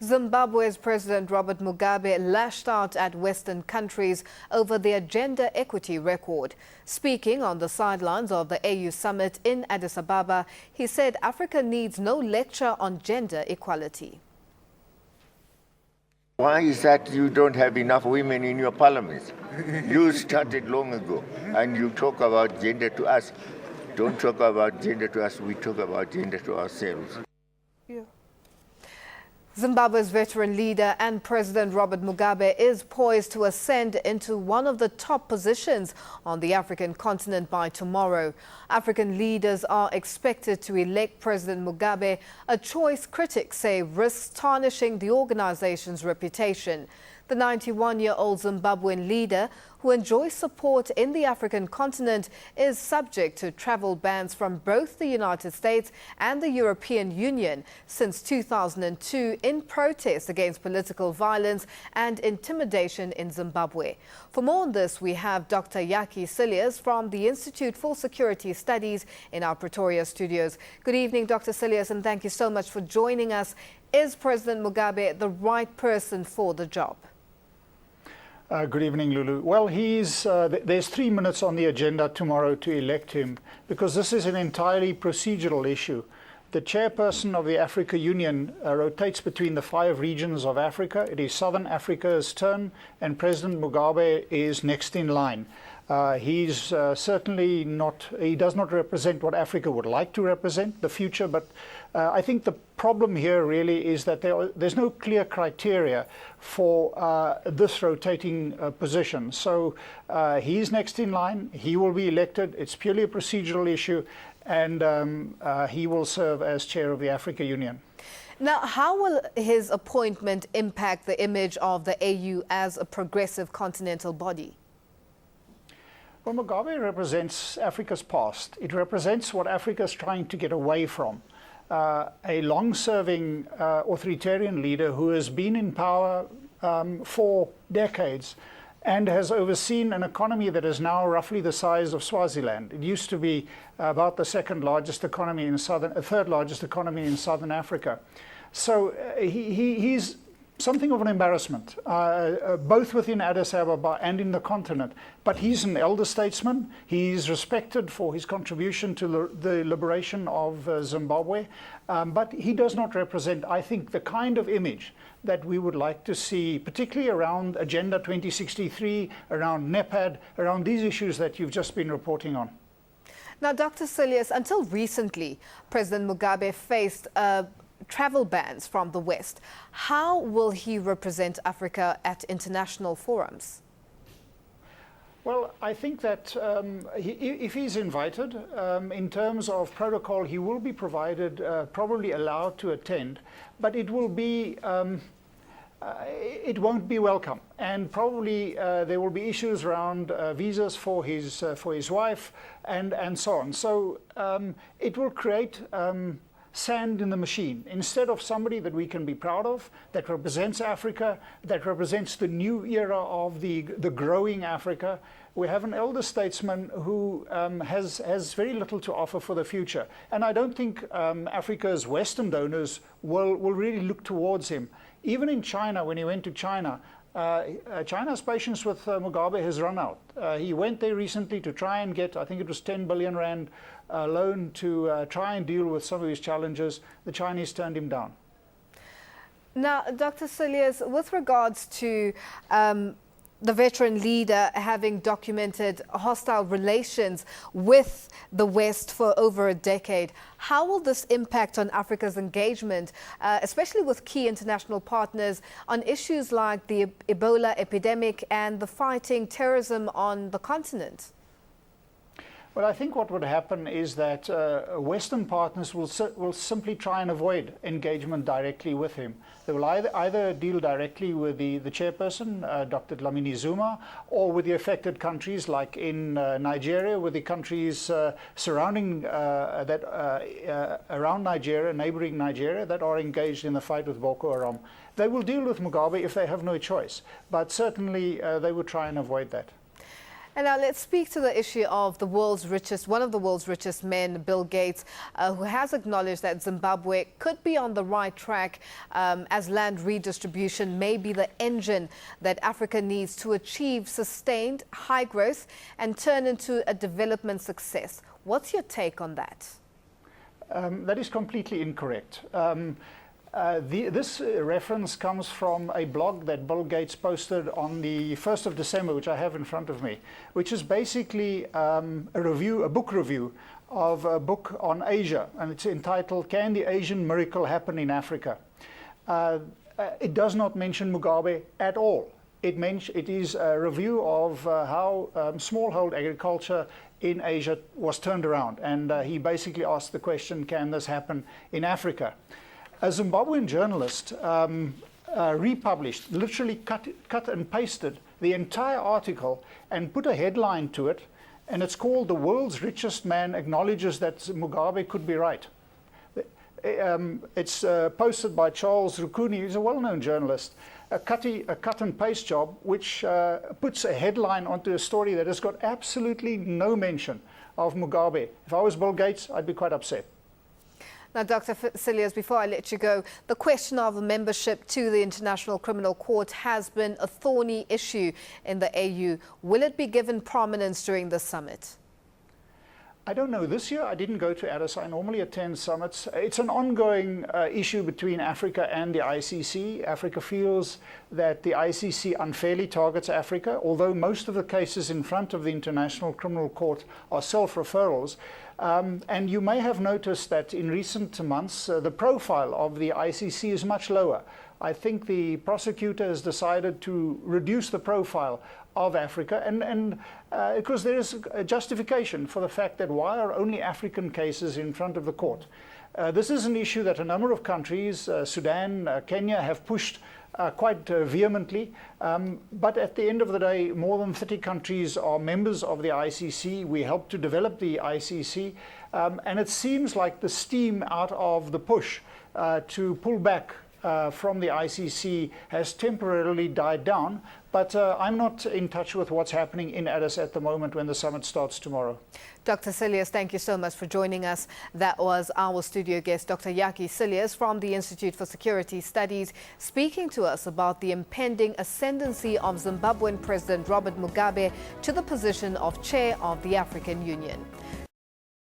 Zimbabwe's President Robert Mugabe lashed out at Western countries over their gender equity record. Speaking on the sidelines of the AU summit in Addis Ababa, he said Africa needs no lecture on gender equality. Why is that you don't have enough women in your parliaments? You started long ago, and you talk about gender to us. Don't talk about gender to us, we talk about gender to ourselves. Zimbabwe's veteran leader and President Robert Mugabe is poised to ascend into one of the top positions on the African continent by tomorrow. African leaders are expected to elect President Mugabe, a choice critics say risks tarnishing the organization's reputation. The 91-year-old Zimbabwean leader, who enjoys support in the African continent, is subject to travel bans from both the United States and the European Union since 2002 in protest against political violence and intimidation in Zimbabwe. For more on this, we have Dr Jakkie Cilliers from the Institute for Security Studies in our Pretoria Studios. Good evening, Dr Cilliers, and thank you so much for joining us. Is President Mugabe the right person for the job? Good evening, Lulu. Well, there's 3 minutes on the agenda tomorrow to elect him because this is an entirely procedural issue. The chairperson of the Africa Union rotates between the 5 regions of Africa. It is Southern Africa's turn, and President Mugabe is next in line. He's certainly not, he does not represent what Africa would like to represent, the future, but I think the problem here really is that there's no clear criteria for this rotating position. So he's next in line, he will be elected, it's purely a procedural issue, and he will serve as chair of the Africa Union. Now, how will his appointment impact the image of the AU as a progressive continental body? Well, Mugabe represents Africa's past. It represents what Africa is trying to get away from. A long-serving authoritarian leader who has been in power for decades and has overseen an economy that is now roughly the size of Swaziland. It used to be about the third largest economy in Southern Africa. So he's something of an embarrassment, both within Addis Ababa and in the continent. But he's an elder statesman. He's respected for his contribution to the liberation of Zimbabwe. But he does not represent, I think, the kind of image that we would like to see, particularly around Agenda 2063, around NEPAD, around these issues that you've just been reporting on. Now, Dr. Cilliers, until recently, President Mugabe faced travel bans from the West. How will he represent Africa at international forums? Well, I think that if he's invited, in terms of protocol, he will be provided, probably allowed to attend, but it will be, it won't be welcome. And probably there will be issues around visas for his wife and so on. So it will create sand in the machine. Instead of somebody that we can be proud of, that represents Africa, that represents the new era of the growing Africa, we have an elder statesman who has very little to offer for the future. And I don't think Africa's Western donors will really look towards him. Even in China, when he went to China, China's patience with Mugabe has run out. He went there recently to try and get, I think it was 10 billion rand loan to try and deal with some of his challenges. The Chinese turned him down. Now, Dr. Cilliers, with regards to the veteran leader having documented hostile relations with the West for over a decade, how will this impact on Africa's engagement, especially with key international partners, on issues like the Ebola epidemic and the fighting terrorism on the continent? Well, I think what would happen is that Western partners will simply try and avoid engagement directly with him. They will either deal directly with the chairperson, Dr. Dlamini Zuma, or with the affected countries, like in Nigeria, with the countries surrounding around Nigeria, neighboring Nigeria, that are engaged in the fight with Boko Haram. They will deal with Mugabe if they have no choice, but certainly they would try and avoid that. And now let's speak to the issue of one of the world's richest men, Bill Gates, who has acknowledged that Zimbabwe could be on the right track as land redistribution may be the engine that Africa needs to achieve sustained high growth and turn into a development success. What's your take on that? That is completely incorrect. This reference comes from a blog that Bill Gates posted on the 1st of December, which I have in front of me, which is basically a book review of a book on Asia, and it's entitled, "Can the Asian Miracle Happen in Africa?" It does not mention Mugabe at all. It is a review of how smallhold agriculture in Asia was turned around, and he basically asked the question, can this happen in Africa? A Zimbabwean journalist republished, literally cut and pasted the entire article and put a headline to it, and it's called "The World's Richest Man Acknowledges That Mugabe Could Be Right." It's posted by Charles Rukuni, who's a well-known journalist, a cut and paste job, which puts a headline onto a story that has got absolutely no mention of Mugabe. If I was Bill Gates, I'd be quite upset. Now, Dr. Cilliers, before I let you go, the question of membership to the International Criminal Court has been a thorny issue in the AU. Will it be given prominence during the summit? I don't know. This year I didn't go to Addis. I normally attend summits. It's an ongoing issue between Africa and the ICC. Africa feels that the ICC unfairly targets Africa, although most of the cases in front of the International Criminal Court are self-referrals. And you may have noticed that in recent months, the profile of the ICC is much lower. I think the prosecutor has decided to reduce the profile of Africa, and because there is a justification for the fact that why are only African cases in front of the court? This is an issue that a number of countries, Sudan, Kenya, have pushed quite vehemently, but at the end of the day, more than 30 countries are members of the ICC. We helped to develop the ICC, and it seems like the steam out of the push to pull back from the ICC has temporarily died down, but I'm not in touch with what's happening in Addis at the moment when the summit starts tomorrow. Dr. Cilliers, thank you so much for joining us. That was our studio guest, Dr. Jakkie Cilliers from the Institute for Security Studies, speaking to us about the impending ascendancy of Zimbabwean President Robert Mugabe to the position of Chair of the African Union.